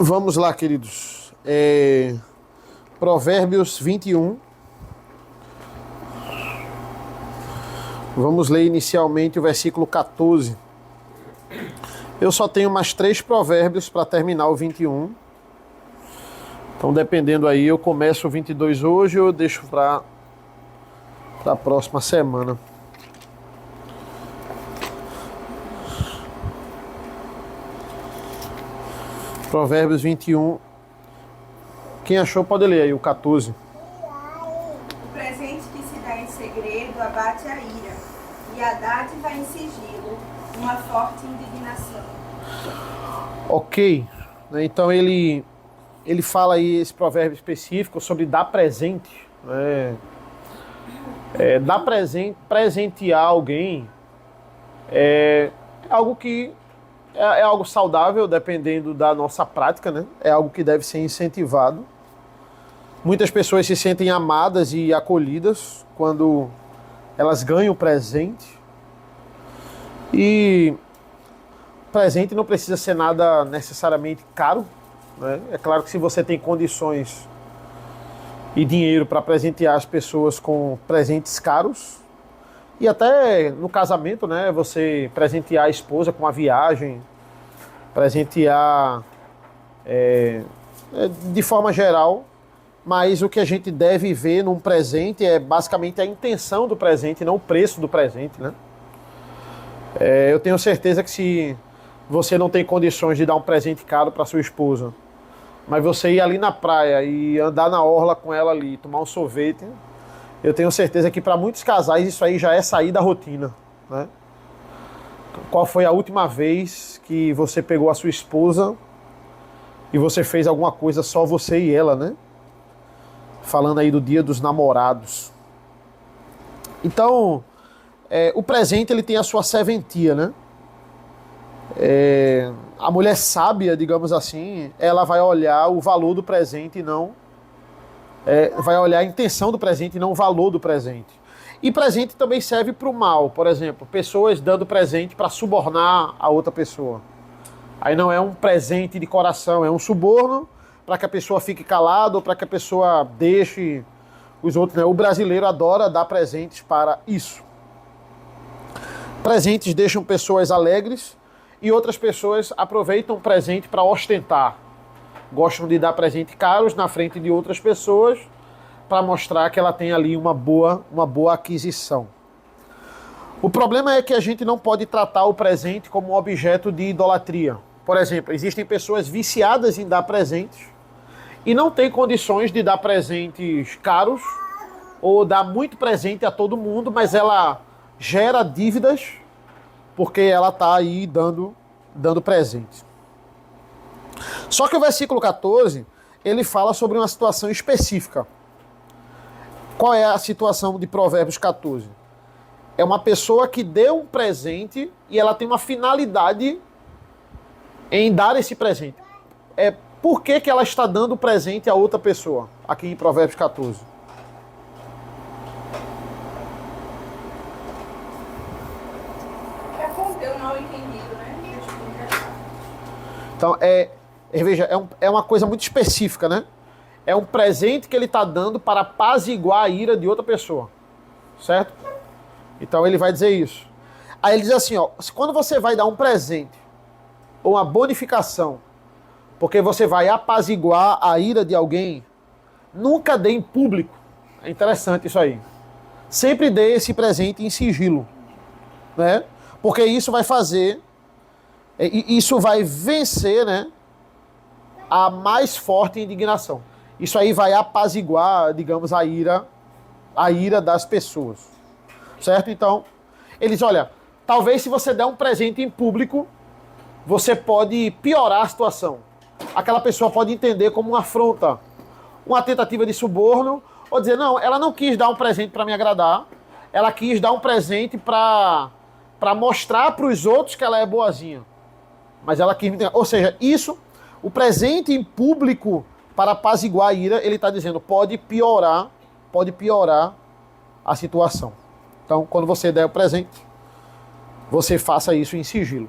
Vamos lá, queridos. Provérbios 21. Vamos ler inicialmente o versículo 14. Eu só tenho mais 3 provérbios para terminar o 21. Então, dependendo aí, eu começo o 22 hoje ou eu deixo para a próxima semana. Provérbios 21. Quem achou pode ler aí o 14. O presente que se dá em segredo abate a ira, e a dádiva em sigilo, uma forte indignação. Ok. Então ele fala aí esse provérbio específico sobre dar presente. Dar presente, presentear alguém é algo que é algo saudável, dependendo da nossa prática, né? É algo que deve ser incentivado. Muitas pessoas se sentem amadas e acolhidas quando elas ganham presente. E presente não precisa ser nada necessariamente caro, né? É claro que se você tem condições e dinheiro para presentear as pessoas com presentes caros, e até no casamento, né, você presentear a esposa com uma viagem, presentear de forma geral, mas o que a gente deve ver num presente é basicamente a intenção do presente, não o preço do presente, né? Eu tenho certeza que se você não tem condições de dar um presente caro para sua esposa, mas você ir ali na praia e andar na orla com ela ali, tomar um sorvete, eu tenho certeza que para muitos casais isso aí já é sair da rotina, né? Qual foi a última vez que você pegou a sua esposa e você fez alguma coisa só você e ela, né? Falando aí do Dia dos Namorados. Então, o presente ele tem a sua serventia, né? A mulher sábia, digamos assim, ela vai olhar o valor do presente e não... vai olhar a intenção do presente e não o valor do presente. E presente também serve para o mal. Por exemplo, pessoas dando presente para subornar a outra pessoa. Aí não é um presente de coração, é um suborno para que a pessoa fique calada ou para que a pessoa deixe os outros, né? O brasileiro adora dar presentes para isso. Presentes deixam pessoas alegres e outras pessoas aproveitam o presente para ostentar. Gostam de dar presentes caros na frente de outras pessoas para mostrar que ela tem ali uma boa aquisição. O problema é que a gente não pode tratar o presente como um objeto de idolatria. Por exemplo, existem pessoas viciadas em dar presentes e não têm condições de dar presentes caros ou dar muito presente a todo mundo, mas ela gera dívidas porque ela está aí dando presentes. Só que o versículo 14, ele fala sobre uma situação específica. Qual é a situação de Provérbios 14? É uma pessoa que deu um presente e ela tem uma finalidade em dar esse presente. Por que ela está dando o presente a outra pessoa? Aqui em Provérbios 14. Para conter o mal entendido, né? Então, veja, é uma coisa muito específica, né? É um presente que ele está dando para apaziguar a ira de outra pessoa. Certo? Então ele vai dizer isso. Aí ele diz assim, ó, quando você vai dar um presente ou uma bonificação, porque você vai apaziguar a ira de alguém, nunca dê em público. É interessante isso aí. Sempre dê esse presente em sigilo, né? Porque isso vai fazer, isso vai vencer, né, a mais forte indignação. Isso aí vai apaziguar, digamos, a ira das pessoas. Certo? Então, eles, olha, talvez se você der um presente em público, você pode piorar a situação. Aquela pessoa pode entender como uma afronta, uma tentativa de suborno, ou dizer, não, ela não quis dar um presente para me agradar, ela quis dar um presente para mostrar para os outros que ela é boazinha. Mas ela quis... Ou seja, isso, o presente em público para apaziguar a ira, ele está dizendo, pode piorar a situação. Então, quando você der o presente, você faça isso em sigilo.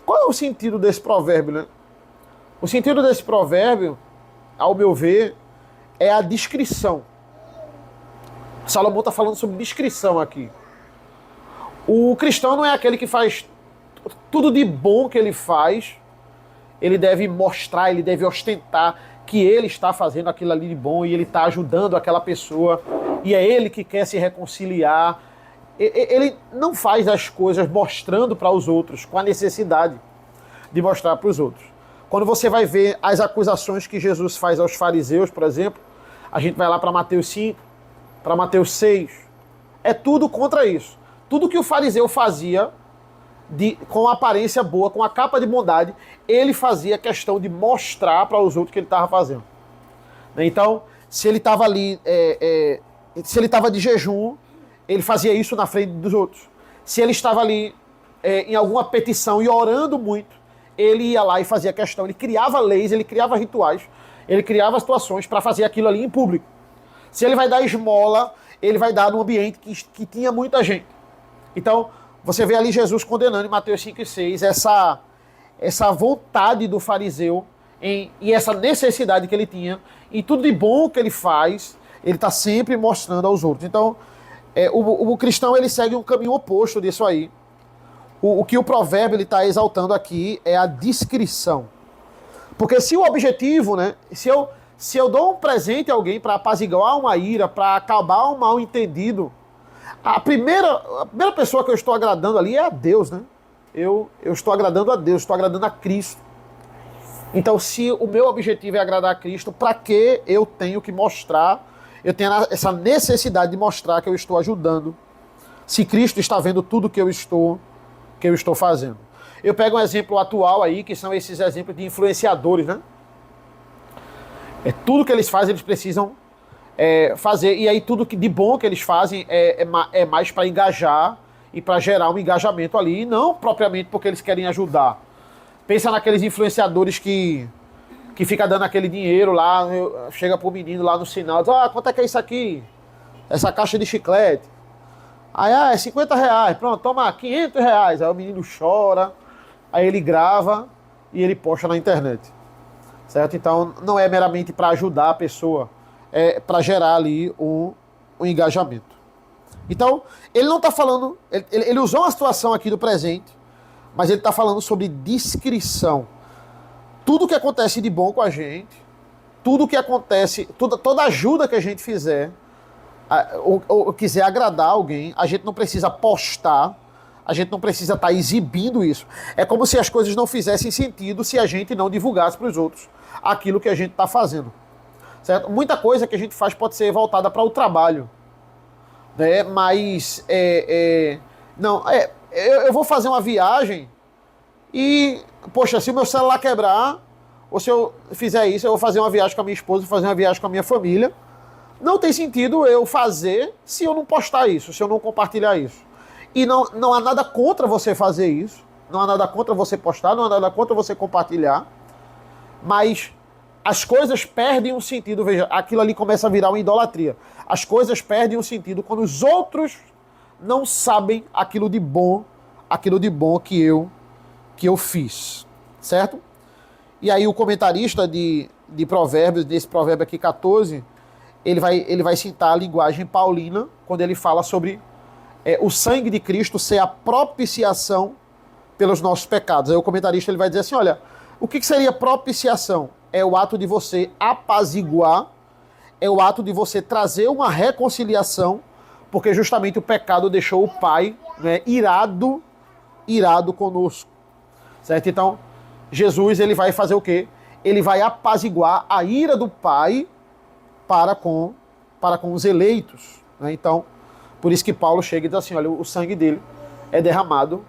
Qual é o sentido desse provérbio, né? O sentido desse provérbio, ao meu ver, é a discrição. Salomão está falando sobre discrição aqui. O cristão não é aquele que faz tudo de bom que ele faz, ele deve mostrar, ele deve ostentar que ele está fazendo aquilo ali de bom e ele está ajudando aquela pessoa e é ele que quer se reconciliar. Ele não faz as coisas mostrando para os outros, com a necessidade de mostrar para os outros. Quando você vai ver as acusações que Jesus faz aos fariseus, por exemplo, a gente vai lá para Mateus 5, para Mateus 6, é tudo contra isso. Tudo que o fariseu fazia com aparência boa, com a capa de bondade, ele fazia questão de mostrar para os outros que ele estava fazendo. Então, se ele estava ali, se ele estava de jejum, ele fazia isso na frente dos outros. Se ele estava ali em alguma petição e orando muito, ele ia lá e fazia questão. Ele criava leis, ele criava rituais, ele criava situações para fazer aquilo ali em público. Se ele vai dar esmola, ele vai dar num ambiente que tinha muita gente. Então, você vê ali Jesus condenando em Mateus 5 e 6 essa vontade do fariseu e essa necessidade que ele tinha, e tudo de bom que ele faz, ele está sempre mostrando aos outros. Então, o cristão ele segue um caminho oposto disso aí. O que o provérbio está exaltando aqui é a discrição. Porque se o objetivo, né, se eu dou um presente a alguém para apaziguar uma ira, para acabar um mal entendido, a primeira pessoa que eu estou agradando ali é a Deus, né? Eu estou agradando a Deus, estou agradando a Cristo. Então, se o meu objetivo é agradar a Cristo, para que eu tenho que mostrar, eu tenho essa necessidade de mostrar que eu estou ajudando, se Cristo está vendo tudo que eu estou fazendo. Eu pego um exemplo atual aí, que são esses exemplos de influenciadores, né? Tudo que eles fazem, eles precisam fazer, e aí tudo de bom que eles fazem é mais para engajar e para gerar um engajamento ali, e não propriamente porque eles querem ajudar. Pensa naqueles influenciadores que fica dando aquele dinheiro lá, chega pro menino lá no sinal, diz, quanto é que é isso aqui? Essa caixa de chiclete. Aí, é 50 reais, pronto, toma 500 reais. Aí o menino chora, aí ele grava e ele posta na internet. Certo? Então, não é meramente para ajudar a pessoa, é para gerar ali um engajamento. Então, ele não está falando, ele usou uma situação aqui do presente, mas ele está falando sobre discrição. Tudo que acontece de bom com a gente, tudo que acontece, toda ajuda que a gente fizer, ou quiser agradar alguém, a gente não precisa postar, a gente não precisa estar exibindo isso. É como se as coisas não fizessem sentido se a gente não divulgasse para os outros aquilo que a gente está fazendo. Certo? Muita coisa que a gente faz pode ser voltada para o trabalho, né? Mas eu vou fazer uma viagem e, poxa, se o meu celular quebrar, ou se eu fizer isso, eu vou fazer uma viagem com a minha esposa, vou fazer uma viagem com a minha família. Não tem sentido eu fazer se eu não postar isso, se eu não compartilhar isso. E não há nada contra você fazer isso, não há nada contra você postar, não há nada contra você compartilhar, mas as coisas perdem o sentido, veja, aquilo ali começa a virar uma idolatria. As coisas perdem o sentido quando os outros não sabem aquilo de bom que eu fiz, certo? E aí o comentarista de Provérbios, desse provérbio aqui 14, ele vai citar a linguagem paulina, quando ele fala sobre o sangue de Cristo ser a propiciação pelos nossos pecados. Aí o comentarista ele vai dizer assim, olha, o que seria propiciação? É o ato de você apaziguar, é o ato de você trazer uma reconciliação, porque justamente o pecado deixou o Pai, né, irado conosco. Certo? Então, Jesus ele vai fazer o quê? Ele vai apaziguar a ira do Pai para com os eleitos. Né? Então, por isso que Paulo chega e diz assim, olha, o sangue dele é derramado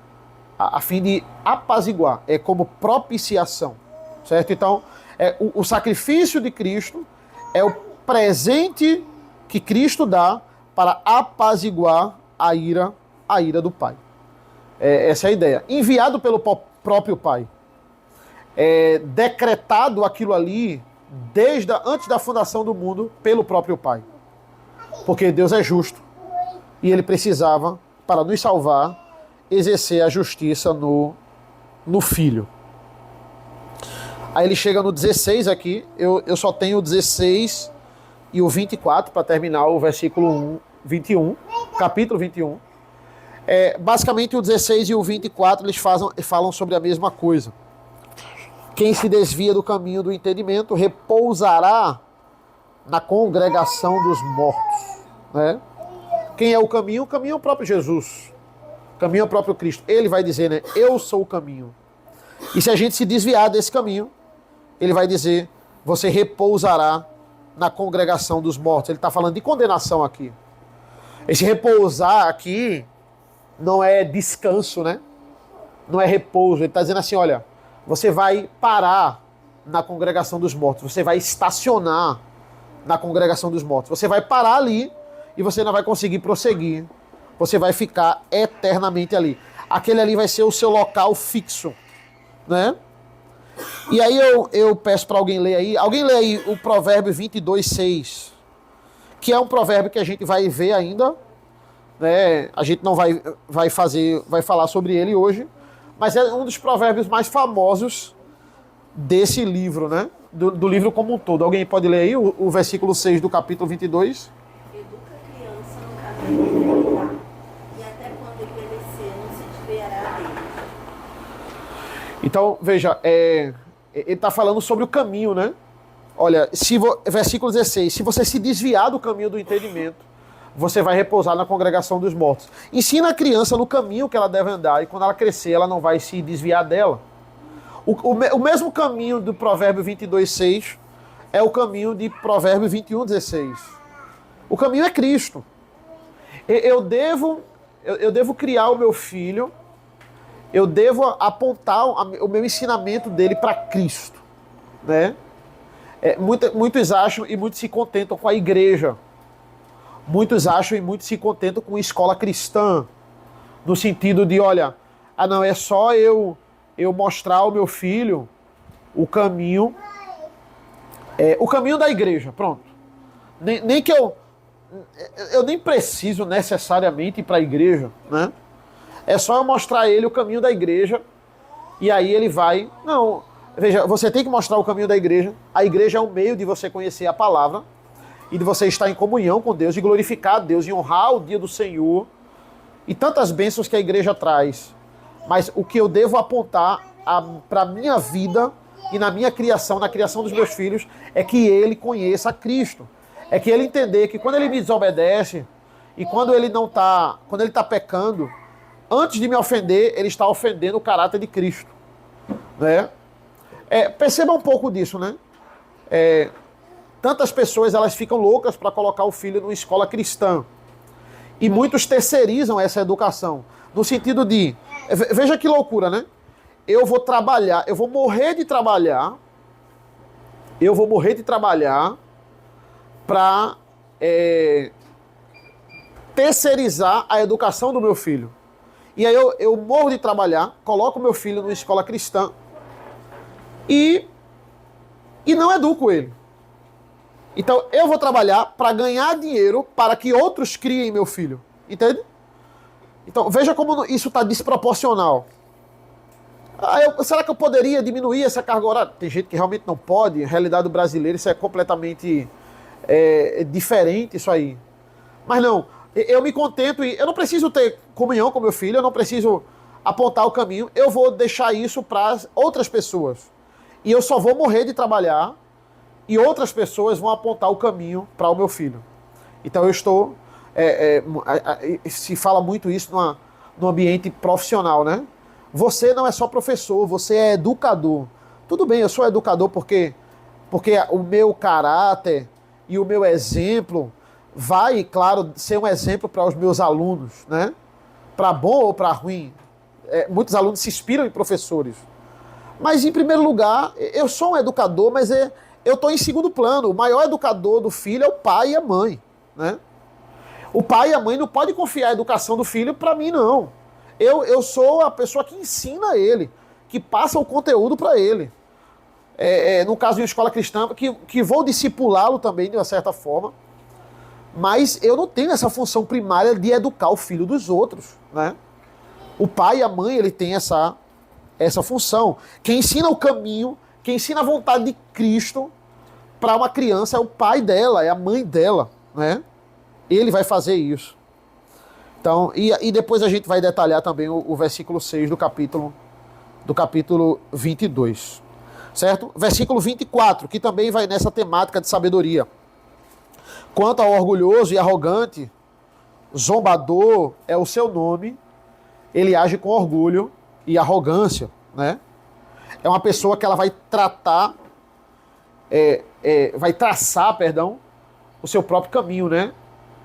a fim de apaziguar, é como propiciação. Certo? Então, o sacrifício de Cristo é o presente que Cristo dá para apaziguar a ira do Pai. Essa é a ideia. Enviado pelo próprio Pai. Decretado aquilo ali antes da fundação do mundo pelo próprio Pai. Porque Deus é justo e ele precisava, para nos salvar, exercer a justiça no Filho. Aí ele chega no 16 aqui, eu só tenho o 16 e o 24 para terminar o versículo 21, capítulo 21. Basicamente o 16 e o 24 eles falam sobre a mesma coisa. Quem se desvia do caminho do entendimento repousará na congregação dos mortos. Né? Quem é o caminho? O caminho é o próprio Jesus. O caminho é o próprio Cristo. Ele vai dizer, né? Eu sou o caminho. E se a gente se desviar desse caminho, ele vai dizer, você repousará na congregação dos mortos. Ele está falando de condenação aqui. Esse repousar aqui não é descanso, né? Não é repouso. Ele está dizendo assim, olha, você vai parar na congregação dos mortos. Você vai estacionar na congregação dos mortos. Você vai parar ali e você não vai conseguir prosseguir. Você vai ficar eternamente ali. Aquele ali vai ser o seu local fixo, né? E aí eu peço para alguém ler aí. Alguém lê aí o provérbio 22:6, que é um provérbio que a gente vai ver ainda, né? A gente não vai falar sobre ele hoje, mas é um dos provérbios mais famosos desse livro, né? Do livro como um todo. Alguém pode ler aí o versículo 6 do capítulo 22? Educa a criança no caminho que deve e até quando envelhecer não se desviará dele. Então, veja, ele está falando sobre o caminho, né? Olha, versículo 16, se você se desviar do caminho do entendimento, você vai repousar na congregação dos mortos. Ensina a criança no caminho que ela deve andar, e quando ela crescer, ela não vai se desviar dela. O mesmo caminho do provérbio 22:6 é o caminho de provérbio 21:16. O caminho é Cristo. Eu devo criar o meu filho, eu devo apontar o meu ensinamento dele para Cristo, né? Muitos acham e muitos se contentam com a igreja. Muitos acham e muitos se contentam com a escola cristã, no sentido de, olha, não, é só eu mostrar ao meu filho o caminho da igreja, pronto. Nem que eu nem preciso necessariamente ir para a igreja, né? É só eu mostrar a ele o caminho da igreja e aí ele vai... Não, veja, você tem que mostrar o caminho da igreja. A igreja é um meio de você conhecer a palavra e de você estar em comunhão com Deus, de glorificar a Deus, e honrar o dia do Senhor e tantas bênçãos que a igreja traz. Mas o que eu devo apontar para a minha vida e na minha criação, na criação dos meus filhos, é que ele conheça Cristo. É que ele entender que quando ele me desobedece e quando ele está pecando, antes de me ofender, ele está ofendendo o caráter de Cristo, né? Perceba um pouco disso, né? Tantas pessoas elas ficam loucas para colocar o filho numa escola cristã. E muitos terceirizam essa educação. No sentido de... Veja que loucura, né? Eu vou trabalhar, eu vou morrer de trabalhar para terceirizar a educação do meu filho. E aí eu morro de trabalhar, coloco meu filho numa escola cristã e não educo ele. Então eu vou trabalhar para ganhar dinheiro para que outros criem meu filho. Entende? Então veja como isso está desproporcional. Será que eu poderia diminuir essa carga horária? Tem gente que realmente não pode. A realidade do brasileiro, isso é completamente diferente, isso aí. Mas não, eu me contento e eu não preciso ter comunhão com meu filho, eu não preciso apontar o caminho, eu vou deixar isso para outras pessoas. E eu só vou morrer de trabalhar e outras pessoas vão apontar o caminho para o meu filho. Então eu estou... se fala muito isso no ambiente profissional, né? Você não é só professor, você é educador. Tudo bem, eu sou educador porque o meu caráter e o meu exemplo vai, claro, ser um exemplo para os meus alunos, né? Para bom ou para ruim. Muitos alunos se inspiram em professores. Mas, em primeiro lugar, eu sou um educador, mas eu estou em segundo plano. O maior educador do filho é o pai e a mãe, né? O pai e a mãe não podem confiar a educação do filho para mim, não. Eu sou a pessoa que ensina ele, que passa o conteúdo para ele. No caso de uma escola cristã, que vou discipulá-lo também, de uma certa forma, mas eu não tenho essa função primária de educar o filho dos outros, né? O pai e a mãe, ele tem essa função. Quem ensina o caminho, Quem ensina a vontade de Cristo para uma criança é o pai dela, é a mãe dela, né? Ele vai fazer isso. Então, e depois a gente vai detalhar também o versículo 6 do capítulo 22. Certo? Versículo 24, que também vai nessa temática de sabedoria. Quanto ao orgulhoso e arrogante, zombador é o seu nome, ele age com orgulho e arrogância, né? É uma pessoa que ela vai traçar, o seu próprio caminho, né?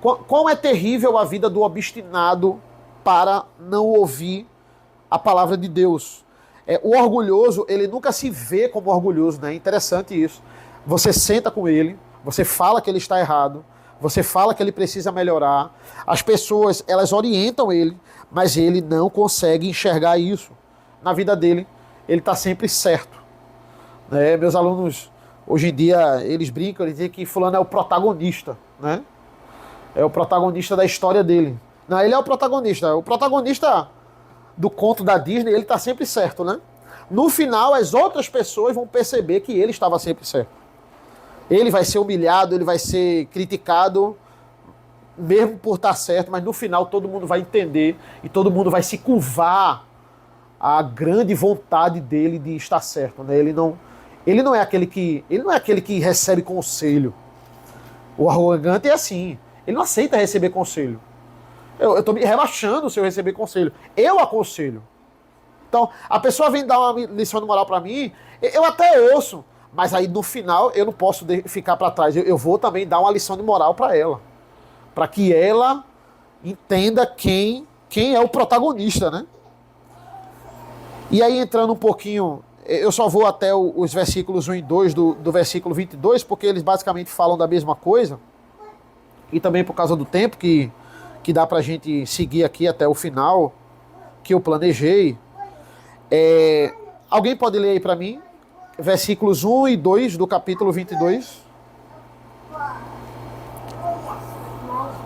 Quão é terrível a vida do obstinado para não ouvir a palavra de Deus. O orgulhoso, ele nunca se vê como orgulhoso, né? É interessante isso. Você senta com ele, você fala que ele está errado, você fala que ele precisa melhorar. As pessoas, elas orientam ele, mas ele não consegue enxergar isso. Na vida dele, ele está sempre certo. Né? Meus alunos, hoje em dia, eles brincam, eles dizem que fulano é o protagonista, né? É o protagonista da história dele. Não, ele é o protagonista. O protagonista do conto da Disney, ele está sempre certo, né? No final, as outras pessoas vão perceber que ele estava sempre certo. Ele vai ser humilhado, ele vai ser criticado, mesmo por estar certo, mas no final todo mundo vai entender e todo mundo vai se curvar à grande vontade dele de estar certo, né? Ele não é aquele que recebe conselho. O arrogante é assim. Ele não aceita receber conselho. Eu estou me rebaixando se eu receber conselho. Eu aconselho. Então, a pessoa vem dar uma lição de moral para mim, eu até ouço, mas aí no final eu não posso ficar para trás. Eu vou também dar uma lição de moral para ela. Para que ela entenda quem é o protagonista, né? E aí, entrando um pouquinho, eu só vou até os versículos 1 e 2 do versículo 22, porque eles basicamente falam da mesma coisa. E também por causa do tempo que dá pra gente seguir aqui até o final, que eu planejei. Alguém pode ler aí pra mim? Versículos 1 e 2 do capítulo 22. Mais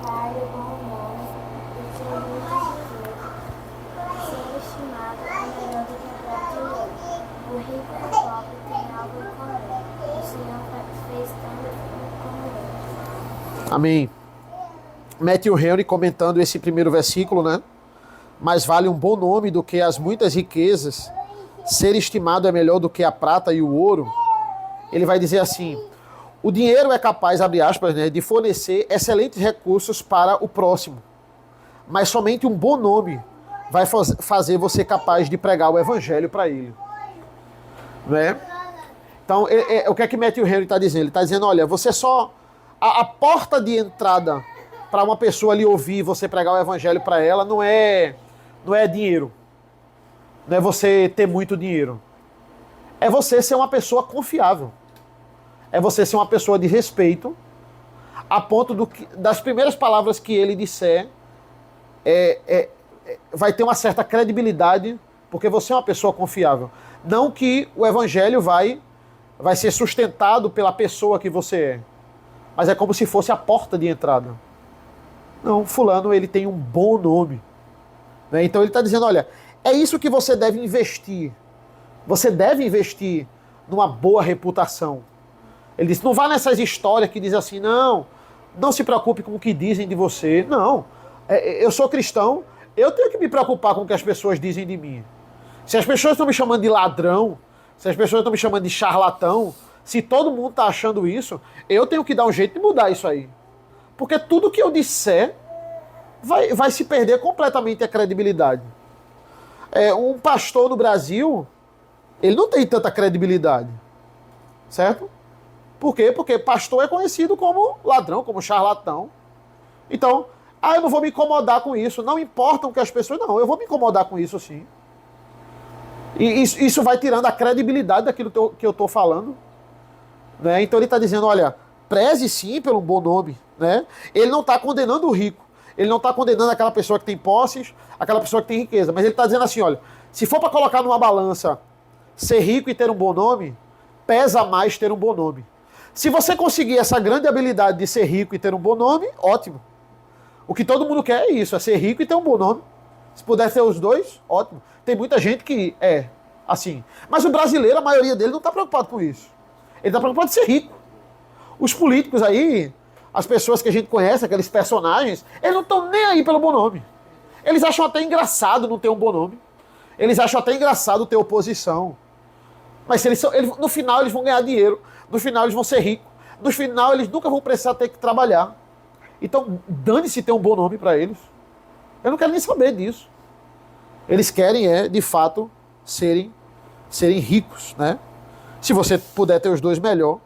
vale o bom nome do que muito dinheiro. Ser estimado é melhor do que a própria dinheiro. O rico e o pobre têm algo em comum. O Senhor fez tanto como ele. Amém. Matthew Henry comentando esse primeiro versículo, né? Mais vale um bom nome do que as muitas riquezas. Ser estimado é melhor do que a prata e o ouro. Ele vai dizer assim: o dinheiro é capaz, abre aspas, né, de fornecer excelentes recursos para o próximo. Mas somente um bom nome vai fazer você capaz de pregar o evangelho para ele. Né? Então, o que é que Matthew Henry está dizendo? Ele está dizendo, olha, você só... A porta de entrada para uma pessoa lhe ouvir, você pregar o evangelho para ela, não é dinheiro. Não é você ter muito dinheiro. É você ser uma pessoa confiável. É você ser uma pessoa de respeito, a ponto das primeiras palavras que ele disser, vai ter uma certa credibilidade, porque você é uma pessoa confiável. Não que o evangelho vai ser sustentado pela pessoa que você é, mas é como se fosse a porta de entrada. Não, fulano, ele tem um bom nome. Né? Então ele está dizendo, olha, é isso que você deve investir. Você deve investir numa boa reputação. Ele disse, não vá nessas histórias que dizem assim, não se preocupe com o que dizem de você. Não, eu sou cristão, eu tenho que me preocupar com o que as pessoas dizem de mim. Se as pessoas estão me chamando de ladrão, se as pessoas estão me chamando de charlatão, se todo mundo está achando isso, eu tenho que dar um jeito de mudar isso aí. Porque tudo que eu disser vai se perder completamente a credibilidade. Um pastor no Brasil, ele não tem tanta credibilidade. Certo? Por quê? Porque pastor é conhecido como ladrão, como charlatão. Então, eu não vou me incomodar com isso. Não importam que as pessoas... Não, eu vou me incomodar com isso sim. E isso vai tirando a credibilidade daquilo que eu estou falando. Né? Então ele está dizendo, olha, preze sim pelo bom nome. Né? Ele não está condenando o rico. Ele não está condenando aquela pessoa que tem posses, aquela pessoa que tem riqueza. Mas ele está dizendo assim, olha, se for para colocar numa balança ser rico e ter um bom nome, pesa mais ter um bom nome. Se você conseguir essa grande habilidade de ser rico e ter um bom nome, ótimo. O que todo mundo quer é isso, é ser rico e ter um bom nome. Se puder ter os dois, ótimo. Tem muita gente que assim. Mas o brasileiro, a maioria dele não está preocupado com isso. Ele está preocupado em ser rico. Os políticos aí, as pessoas que a gente conhece, aqueles personagens, eles não estão nem aí pelo bom nome. Eles acham até engraçado não ter um bom nome. Eles acham até engraçado ter oposição. Mas no final eles vão ganhar dinheiro. No final eles vão ser ricos. No final eles nunca vão precisar ter que trabalhar. Então, dane-se ter um bom nome para eles. Eu não quero nem saber disso. Eles querem, de fato, serem ricos, né? Se você puder ter os dois, melhor.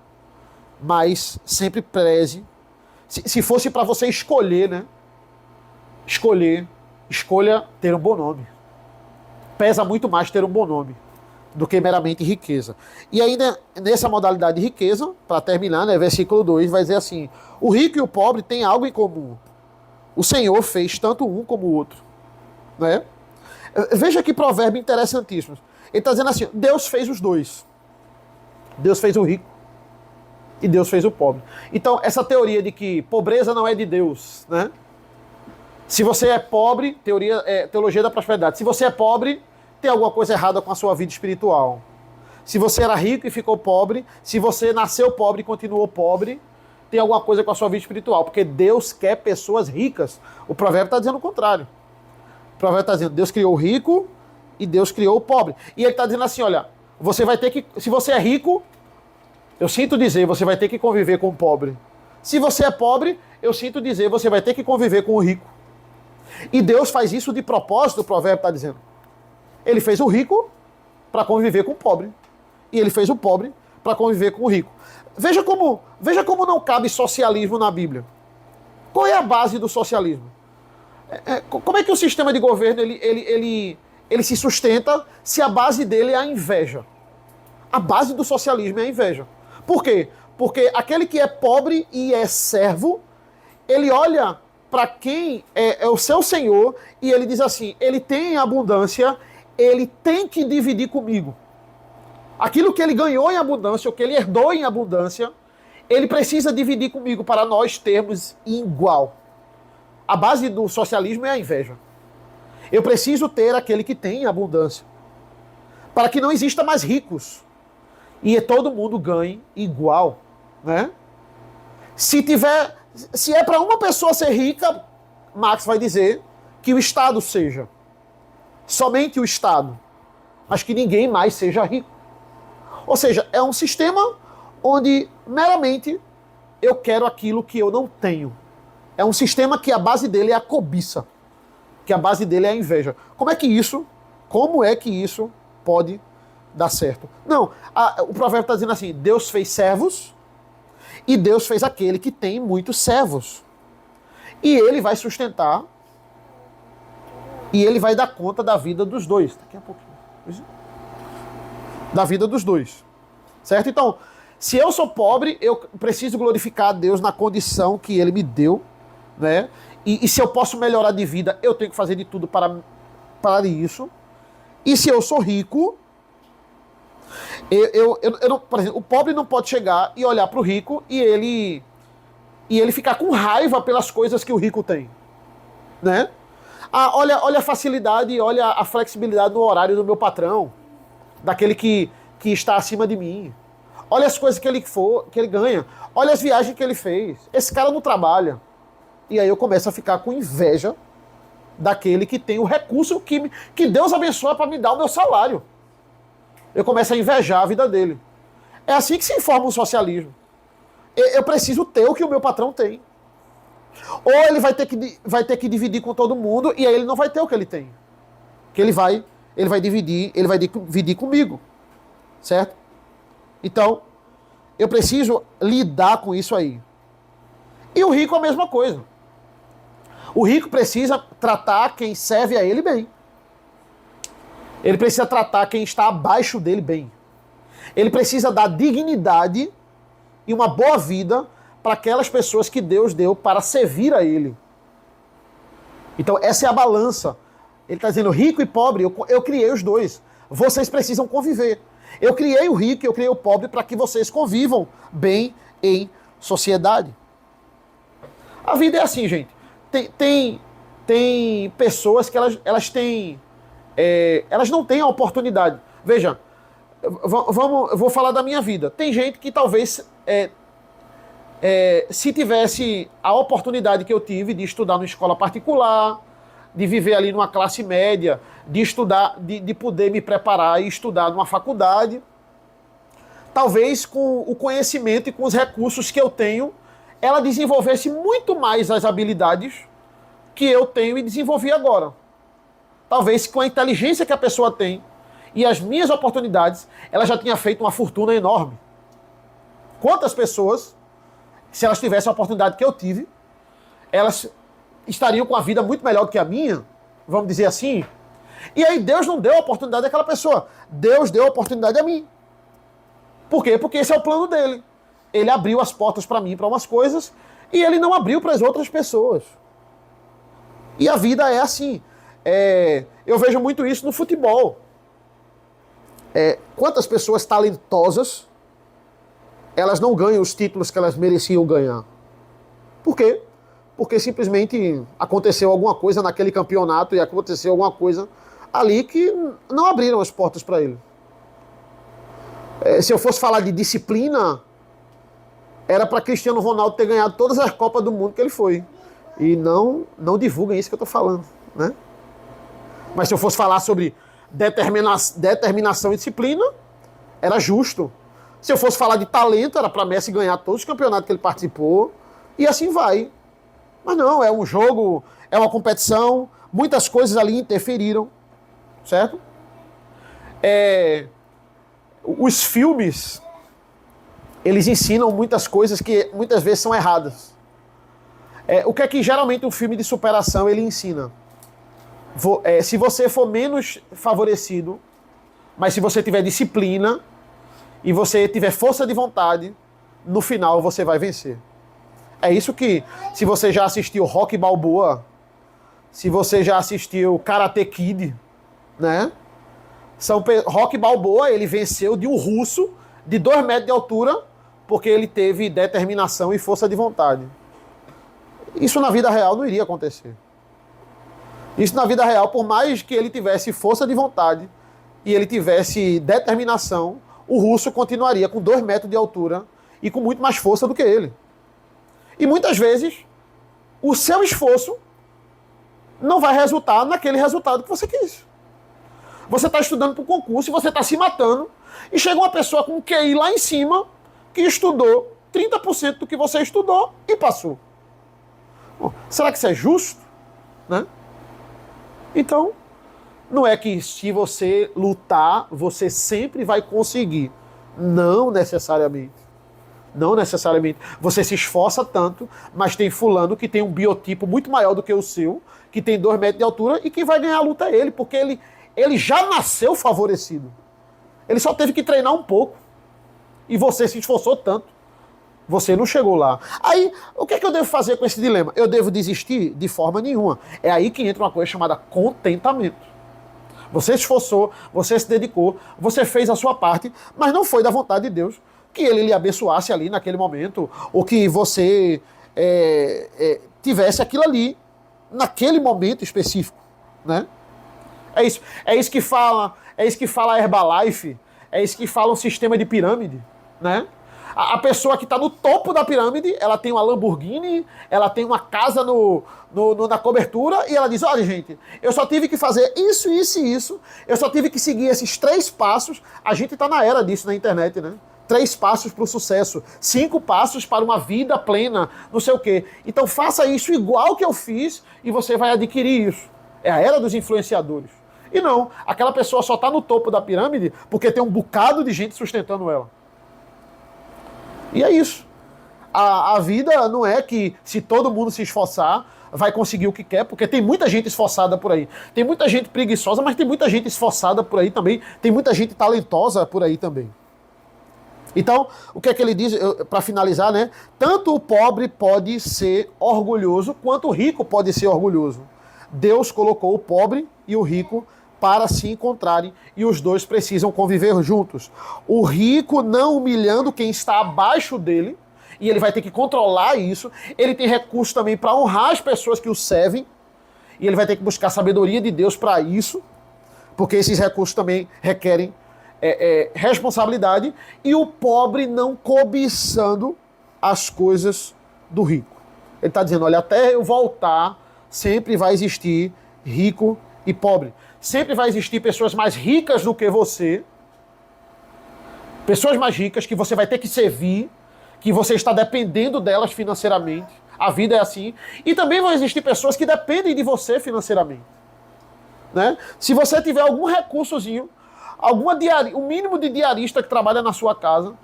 Mas sempre preze. Se fosse para você escolher, né? Escolha ter um bom nome. Pesa muito mais ter um bom nome do que meramente riqueza. E ainda nessa modalidade de riqueza, para terminar, né, versículo 2 vai dizer assim: o rico e o pobre têm algo em comum. O Senhor fez tanto um como o outro. Né? Veja que provérbio interessantíssimo. Ele está dizendo assim: Deus fez os dois. Deus fez o rico e Deus fez o pobre. Então, essa teoria de que pobreza não é de Deus, né? Se você é pobre, teologia da prosperidade. Se você é pobre, tem alguma coisa errada com a sua vida espiritual. Se você era rico e ficou pobre, se você nasceu pobre e continuou pobre, tem alguma coisa com a sua vida espiritual. Porque Deus quer pessoas ricas. O provérbio está dizendo o contrário. O provérbio está dizendo: Deus criou o rico e Deus criou o pobre. E ele está dizendo assim: olha, você vai ter que... Se você é rico, eu sinto dizer, você vai ter que conviver com o pobre. Se você é pobre, eu sinto dizer, você vai ter que conviver com o rico. E Deus faz isso de propósito, o provérbio está dizendo. Ele fez o rico para conviver com o pobre. E ele fez o pobre para conviver com o rico. Veja como não cabe socialismo na Bíblia. Qual é a base do socialismo? Como é que o sistema de governo ele se sustenta se a base dele é a inveja? A base do socialismo é a inveja. Por quê? Porque aquele que é pobre e é servo, ele olha para quem é o seu senhor e ele diz assim: ele tem abundância, ele tem que dividir comigo. Aquilo que ele ganhou em abundância, o que ele herdou em abundância, ele precisa dividir comigo para nós termos igual. A base do socialismo é a inveja. Eu preciso ter aquele que tem abundância, para que não exista mais ricos e todo mundo ganhe igual, né? Se é para uma pessoa ser rica, Marx vai dizer que o Estado seja. Somente o Estado. Mas que ninguém mais seja rico. Ou seja, é um sistema onde meramente eu quero aquilo que eu não tenho. É um sistema que a base dele é a cobiça. Que a base dele é a inveja. Como é que isso pode dar certo? Não, o provérbio está dizendo assim: Deus fez servos e Deus fez aquele que tem muitos servos. E ele vai sustentar e ele vai dar conta da vida dos dois. Daqui a pouquinho. Da vida dos dois. Certo? Então, se eu sou pobre, eu preciso glorificar a Deus na condição que ele me deu, né? E se eu posso melhorar de vida, eu tenho que fazer de tudo para isso. E se eu sou rico, eu não, por exemplo, o pobre não pode chegar e olhar para o rico e ele ficar com raiva pelas coisas que o rico tem, né? Olha a facilidade, olha a flexibilidade no horário do meu patrão, daquele que está acima de mim. Olha as coisas que ele ganha. Olha as viagens que ele fez. Esse cara não trabalha. E aí eu começo a ficar com inveja daquele que tem o recurso que Deus abençoa para me dar o meu salário. Eu começo a invejar a vida dele. É assim que se informa o socialismo. Eu preciso ter o que o meu patrão tem. Ou ele vai ter que dividir com todo mundo e aí ele não vai ter o que ele tem. Que ele vai dividir comigo. Certo? Então, eu preciso lidar com isso aí. E o rico é a mesma coisa. O rico precisa tratar quem serve a ele bem. Ele precisa tratar quem está abaixo dele bem. Ele precisa dar dignidade e uma boa vida para aquelas pessoas que Deus deu para servir a ele. Então essa é a balança. Ele está dizendo rico e pobre, eu criei os dois. Vocês precisam conviver. Eu criei o rico e eu criei o pobre para que vocês convivam bem em sociedade. A vida é assim, gente. Tem pessoas que elas não têm a oportunidade. Veja, eu vou falar da minha vida. Tem gente que talvez, se tivesse a oportunidade que eu tive de estudar numa escola particular, de viver ali numa classe média, de estudar, de poder me preparar e estudar numa faculdade, talvez com o conhecimento e com os recursos que eu tenho, ela desenvolvesse muito mais as habilidades que eu tenho e desenvolvi agora. Talvez com a inteligência que a pessoa tem e as minhas oportunidades, ela já tinha feito uma fortuna enorme. Quantas pessoas, se elas tivessem a oportunidade que eu tive, elas estariam com a vida muito melhor do que a minha, vamos dizer assim. E aí Deus não deu a oportunidade àquela pessoa. Deus deu a oportunidade a mim. Por quê? Porque esse é o plano dele. Ele abriu as portas para mim, para umas coisas, e ele não abriu para as outras pessoas. E a vida é assim. Eu vejo muito isso no futebol. Quantas pessoas talentosas, elas não ganham os títulos que elas mereciam ganhar. Por quê? Porque simplesmente aconteceu alguma coisa naquele campeonato e aconteceu alguma coisa ali que não abriram as portas para ele. Se eu fosse falar de disciplina, era para Cristiano Ronaldo ter ganhado todas as Copas do Mundo que ele foi. E não divulguem isso que eu estou falando, né? Mas se eu fosse falar sobre determinação e disciplina, era justo. Se eu fosse falar de talento, era para Messi ganhar todos os campeonatos que ele participou, e assim vai. Mas não, é um jogo, é uma competição, muitas coisas ali interferiram, certo? Os filmes, eles ensinam muitas coisas que muitas vezes são erradas. O que é que geralmente um filme de superação ele ensina? Se você for menos favorecido, mas se você tiver disciplina e você tiver força de vontade, no final você vai vencer. É isso que, se você já assistiu Rocky Balboa, se você já assistiu Karate Kid, né? Rocky Balboa, ele venceu de um russo de 2 metros de altura, porque ele teve determinação e força de vontade. Isso na vida real não iria acontecer. Isso na vida real, por mais que ele tivesse força de vontade e ele tivesse determinação, o russo continuaria com 2 metros de altura e com muito mais força do que ele. E muitas vezes, o seu esforço não vai resultar naquele resultado que você quis. Você está estudando para o concurso e você está se matando, e chega uma pessoa com um QI lá em cima, que estudou 30% do que você estudou e passou. Bom, será que isso é justo? Né? Então, não é que se você lutar, você sempre vai conseguir. Não necessariamente. Não necessariamente. Você se esforça tanto, mas tem fulano que tem um biotipo muito maior do que o seu, que tem 2 metros de altura, e quem vai ganhar a luta é ele, porque ele já nasceu favorecido. Ele só teve que treinar um pouco. E você se esforçou tanto. Você não chegou lá. Aí, o que é que eu devo fazer com esse dilema? Eu devo desistir? De forma nenhuma. É aí que entra uma coisa chamada contentamento. Você se esforçou, você se dedicou, você fez a sua parte, mas não foi da vontade de Deus que ele lhe abençoasse ali naquele momento, ou que você tivesse aquilo ali naquele momento específico, né? É isso que fala a Herbalife, é isso que fala o sistema de pirâmide, né? A pessoa que está no topo da pirâmide, ela tem uma Lamborghini, ela tem uma casa na cobertura, e ela diz, olha gente, eu só tive que fazer isso, isso e isso, eu só tive que seguir esses 3 passos, a gente está na era disso na internet, né? 3 passos para o sucesso, 5 passos para uma vida plena, não sei o quê. Então faça isso igual que eu fiz e você vai adquirir isso. É a era dos influenciadores. E não, aquela pessoa só está no topo da pirâmide porque tem um bocado de gente sustentando ela. E é isso. A vida não é que se todo mundo se esforçar, vai conseguir o que quer, porque tem muita gente esforçada por aí. Tem muita gente preguiçosa, mas tem muita gente esforçada por aí também. Tem muita gente talentosa por aí também. Então, o que é que ele diz, para finalizar, né? Tanto o pobre pode ser orgulhoso, quanto o rico pode ser orgulhoso. Deus colocou o pobre e o rico para se encontrarem, e os dois precisam conviver juntos. O rico não humilhando quem está abaixo dele, e ele vai ter que controlar isso. Ele tem recursos também para honrar as pessoas que o servem, e ele vai ter que buscar sabedoria de Deus para isso, porque esses recursos também requerem responsabilidade, e o pobre não cobiçando as coisas do rico. Ele está dizendo, olha, até eu voltar, sempre vai existir rico e pobre. Sempre vai existir pessoas mais ricas do que você, pessoas mais ricas que você vai ter que servir, que você está dependendo delas financeiramente. A vida é assim. E também vão existir pessoas que dependem de você financeiramente. Né? Se você tiver algum recursozinho, o mínimo de diarista que trabalha na sua casa,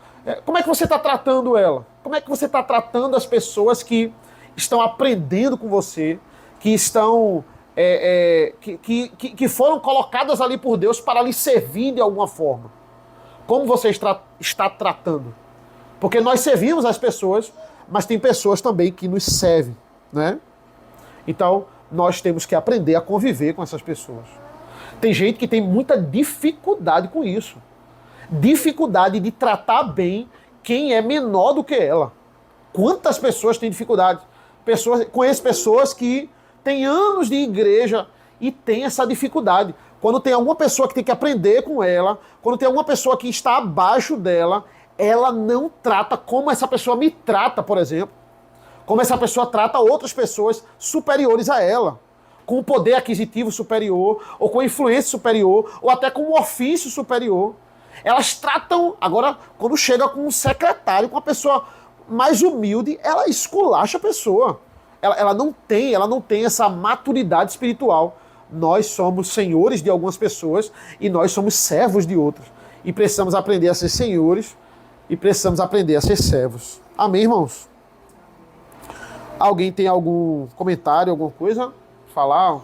como é que você está tratando ela? Como é que você está tratando as pessoas que estão aprendendo com você, que estão que foram colocadas ali por Deus para lhe servir de alguma forma? Como você está tratando? Porque nós servimos as pessoas, mas tem pessoas também que nos servem, né? Então, nós temos que aprender a conviver com essas pessoas. Tem gente que tem muita dificuldade com isso. Dificuldade de tratar bem quem é menor do que ela. Quantas pessoas têm dificuldade? Conheço pessoas que têm anos de igreja e têm essa dificuldade. Quando tem alguma pessoa que tem que aprender com ela, quando tem alguma pessoa que está abaixo dela, ela não trata como essa pessoa me trata, por exemplo. Como essa pessoa trata outras pessoas superiores a ela. Com um poder aquisitivo superior, ou com influência superior, ou até com um ofício superior. Elas tratam, agora, quando chega com um secretário, com uma pessoa mais humilde, ela esculacha a pessoa. Ela não tem essa maturidade espiritual. Nós somos senhores de algumas pessoas e nós somos servos de outras. E precisamos aprender a ser senhores e precisamos aprender a ser servos. Amém, irmãos? Alguém tem algum comentário, alguma coisa? Falar?